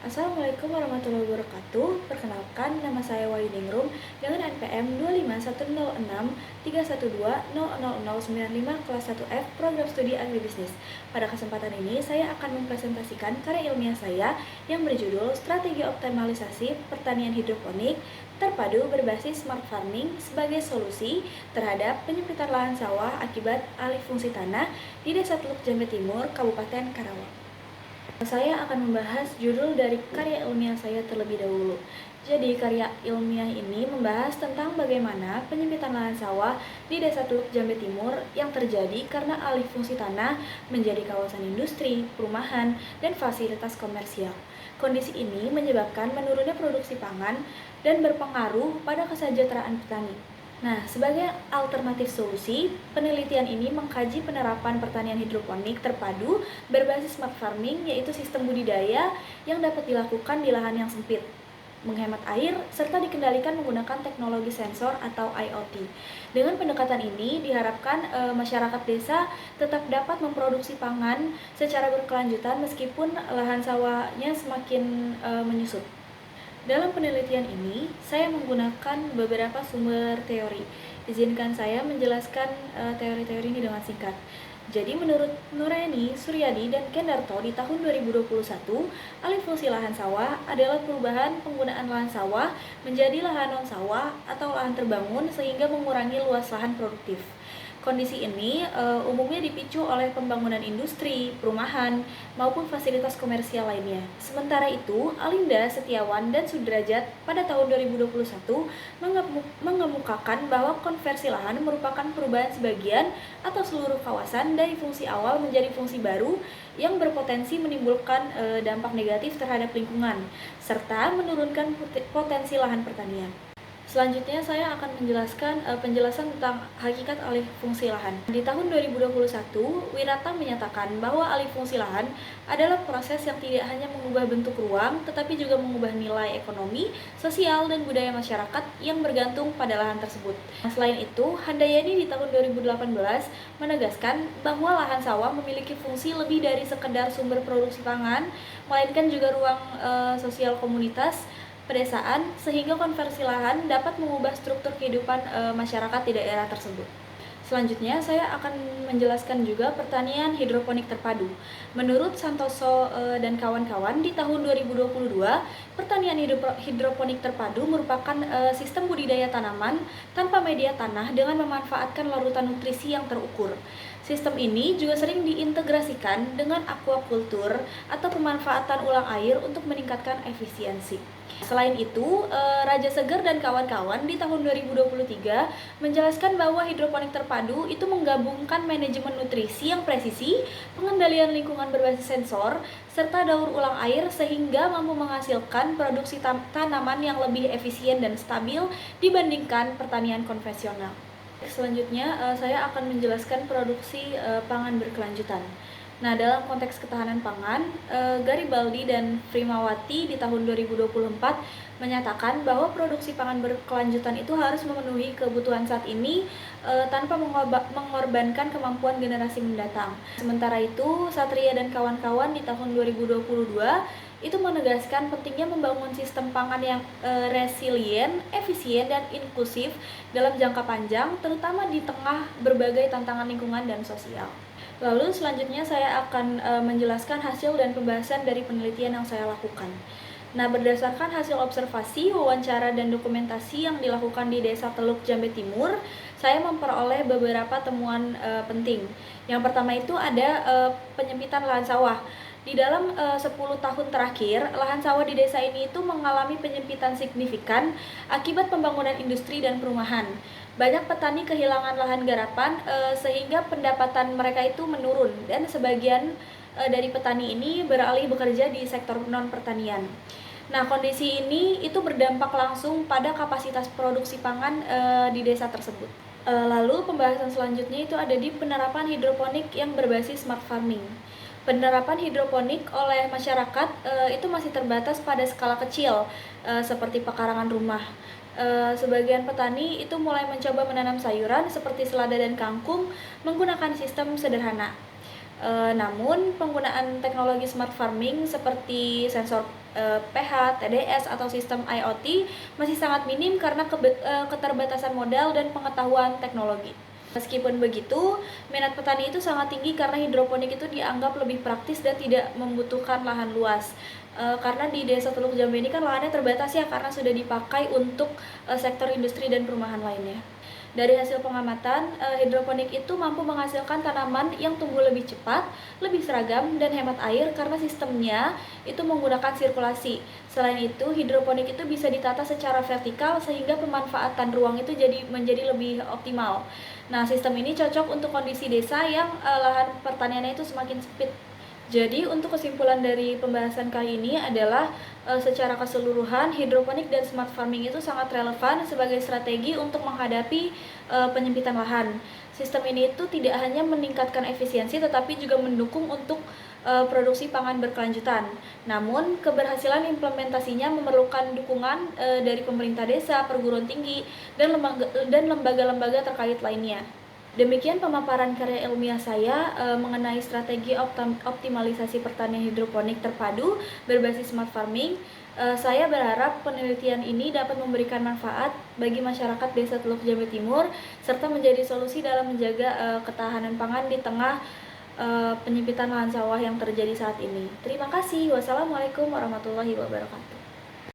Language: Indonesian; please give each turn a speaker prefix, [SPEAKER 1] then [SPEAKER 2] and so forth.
[SPEAKER 1] Assalamualaikum warahmatullahi wabarakatuh. Perkenalkan, nama saya Walidingrum dengan NPM 2510631200095 kelas 1F Program Studi Agribisnis. Pada kesempatan ini, saya akan mempresentasikan karya ilmiah saya yang berjudul Strategi Optimalisasi Pertanian Hidroponik Terpadu Berbasis Smart Farming sebagai solusi terhadap penyempitan lahan sawah akibat alih fungsi tanah di Desa Teluk Jambe Timur, Kabupaten Karawang. Saya akan membahas judul dari karya ilmiah saya terlebih dahulu. Jadi, karya ilmiah ini membahas tentang bagaimana penyempitan lahan sawah di Desa Teluk Jambe Timur yang terjadi karena alih fungsi tanah menjadi kawasan industri, perumahan, dan fasilitas komersial. Kondisi ini menyebabkan menurunnya produksi pangan dan berpengaruh pada kesejahteraan petani. Nah, sebagai alternatif solusi, penelitian ini mengkaji penerapan pertanian hidroponik terpadu berbasis smart farming, yaitu sistem budidaya yang dapat dilakukan di lahan yang sempit, menghemat air, serta dikendalikan menggunakan teknologi sensor atau IoT. Dengan pendekatan ini, diharapkan masyarakat desa tetap dapat memproduksi pangan secara berkelanjutan meskipun lahan sawahnya semakin menyusut. Dalam penelitian ini, saya menggunakan beberapa sumber teori. Izinkan saya menjelaskan teori-teori ini dengan singkat. Jadi menurut Nuraini, Suryadi, dan Kendarto di tahun 2021, alih fungsi lahan sawah adalah perubahan penggunaan lahan sawah menjadi lahan non-sawah atau lahan terbangun sehingga mengurangi luas lahan produktif. Kondisi ini umumnya dipicu oleh pembangunan industri, perumahan, maupun fasilitas komersial lainnya. Sementara itu, Alinda, Setiawan, dan Sudrajat pada tahun 2021 mengemukakan bahwa konversi lahan merupakan perubahan sebagian atau seluruh kawasan dari fungsi awal menjadi fungsi baru yang berpotensi menimbulkan dampak negatif terhadap lingkungan, serta menurunkan potensi lahan pertanian. Selanjutnya saya akan menjelaskan penjelasan tentang hakikat alih fungsi lahan. Di tahun 2021, Wirata menyatakan bahwa alih fungsi lahan adalah proses yang tidak hanya mengubah bentuk ruang, tetapi juga mengubah nilai ekonomi, sosial, dan budaya masyarakat yang bergantung pada lahan tersebut. Selain itu, Handayani di tahun 2018 menegaskan bahwa lahan sawah memiliki fungsi lebih dari sekedar sumber produksi pangan, melainkan juga ruang sosial komunitas, pedesaan, sehingga konversi lahan dapat mengubah struktur kehidupan masyarakat di daerah tersebut. Selanjutnya, saya akan menjelaskan juga pertanian hidroponik terpadu. Menurut Santoso dan kawan-kawan, di tahun 2022, pertanian hidroponik terpadu merupakan sistem budidaya tanaman tanpa media tanah dengan memanfaatkan larutan nutrisi yang terukur. Sistem ini juga sering diintegrasikan dengan aquaculture atau pemanfaatan ulang air untuk meningkatkan efisiensi. Selain itu, Raja Seger dan kawan-kawan di tahun 2023 menjelaskan bahwa hidroponik terpadu itu menggabungkan manajemen nutrisi yang presisi, pengendalian lingkungan berbasis sensor, serta daur ulang air sehingga mampu menghasilkan produksi tanaman yang lebih efisien dan stabil dibandingkan pertanian konvensional. Selanjutnya, saya akan menjelaskan produksi pangan berkelanjutan. Nah, dalam konteks ketahanan pangan, Garibaldi dan Primawati di tahun 2024 menyatakan bahwa produksi pangan berkelanjutan itu harus memenuhi kebutuhan saat ini tanpa mengorbankan kemampuan generasi mendatang. Sementara itu, Satria dan kawan-kawan di tahun 2022 itu menegaskan pentingnya membangun sistem pangan yang resilient, efisien, dan inklusif dalam jangka panjang, terutama di tengah berbagai tantangan lingkungan dan sosial. Lalu selanjutnya saya akan menjelaskan hasil dan pembahasan dari penelitian yang saya lakukan. Nah, berdasarkan hasil observasi, wawancara, dan dokumentasi yang dilakukan di Desa Teluk Jambe Timur, saya memperoleh beberapa temuan penting. Yang pertama itu ada penyempitan lahan sawah. Di dalam 10 tahun terakhir, lahan sawah di desa ini itu mengalami penyempitan signifikan akibat pembangunan industri dan perumahan. Banyak petani kehilangan lahan garapan sehingga pendapatan mereka itu menurun, dan sebagian dari petani ini beralih bekerja di sektor non-pertanian. Nah, kondisi ini itu berdampak langsung pada kapasitas produksi pangan di desa tersebut. Lalu pembahasan selanjutnya itu ada di penerapan hidroponik yang berbasis smart farming. Penerapan hidroponik oleh masyarakat itu masih terbatas pada skala kecil seperti pekarangan rumah. Sebagian petani itu mulai mencoba menanam sayuran seperti selada dan kangkung menggunakan sistem sederhana. Namun penggunaan teknologi smart farming seperti sensor pH, TDS atau sistem IoT masih sangat minim karena keterbatasan modal dan pengetahuan teknologi. Meskipun begitu, minat petani itu sangat tinggi karena hidroponik itu dianggap lebih praktis dan tidak membutuhkan lahan luas. Karena di Desa Teluk Jambe ini kan lahannya terbatas ya, karena sudah dipakai untuk sektor industri dan perumahan lainnya. Dari hasil pengamatan, hidroponik itu mampu menghasilkan tanaman yang tumbuh lebih cepat, lebih seragam, dan hemat air karena sistemnya itu menggunakan sirkulasi. Selain itu, hidroponik itu bisa ditata secara vertikal sehingga pemanfaatan ruang itu menjadi lebih optimal. Nah, sistem ini cocok untuk kondisi desa yang lahan pertaniannya itu semakin sempit. Jadi untuk kesimpulan dari pembahasan kali ini adalah secara keseluruhan hidroponik dan smart farming itu sangat relevan sebagai strategi untuk menghadapi penyempitan lahan. Sistem ini itu tidak hanya meningkatkan efisiensi tetapi juga mendukung untuk produksi pangan berkelanjutan. Namun keberhasilan implementasinya memerlukan dukungan dari pemerintah desa, perguruan tinggi, dan lembaga-lembaga terkait lainnya. Demikian pemaparan karya ilmiah saya mengenai strategi optimalisasi pertanian hidroponik terpadu berbasis smart farming. Saya berharap penelitian ini dapat memberikan manfaat bagi masyarakat Desa Teluk Jambe Timur serta menjadi solusi dalam menjaga ketahanan pangan di tengah penyempitan lahan sawah yang terjadi saat ini. Terima kasih. Wassalamualaikum warahmatullahi wabarakatuh.